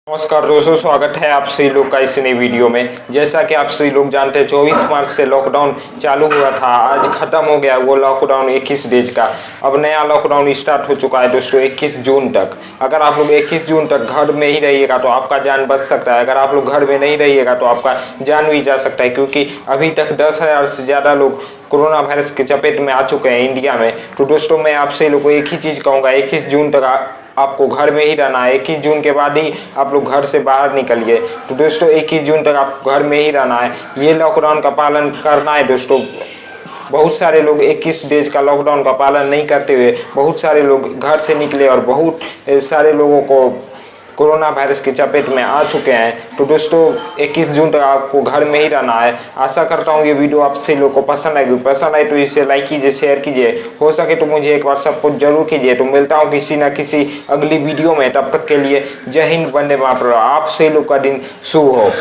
नमस्कार दोस्तों, स्वागत है आप सभी लोग का इस नई वीडियो में। जैसा कि आप सभी लोग जानते हैं 24 मार्च से लॉकडाउन चालू हुआ था। आज खत्म हो गया वो लॉकडाउन 21 डेज का। अब नया लॉकडाउन स्टार्ट हो चुका है दोस्तों 21 जून तक। अगर आप लोग 21 जून तक घर में ही रहिएगा तो आपका जान बच सकता है। अगर आप लोग घर में नहीं रहिएगा तो आपका जान भी जा सकता है, क्योंकि अभी तक 10,000 से ज़्यादा लोग कोरोना वायरस के चपेट में आ चुके हैं इंडिया में। तो दोस्तों मैं आप सभी लोग को एक ही चीज़ कहूँगा, 21 जून तक आपको घर में ही रहना है। 21 जून के बाद ही आप लोग घर से बाहर निकलिए। तो दोस्तों 21 जून तक आप घर में ही रहना है, ये लॉकडाउन का पालन करना है दोस्तों। बहुत सारे लोग 21 डेज का लॉकडाउन का पालन नहीं करते हुए बहुत सारे लोग घर से निकले और बहुत सारे लोगों को कोरोना वायरस की चपेट में आ चुके हैं। तो दोस्तों 21 जून तक आपको घर में ही रहना है। आशा करता हूँ ये वीडियो आप सभी लोगों को पसंद आएगी। पसंद आए तो इसे लाइक कीजिए, शेयर कीजिए, हो सके तो मुझे एक बार सपोर्ट जरूर कीजिए। तो मिलता हूँ किसी न किसी अगली वीडियो में। तब तक के लिए जय हिंद, वंदे मातरम। आप सभी लोग का दिन शुभ हो।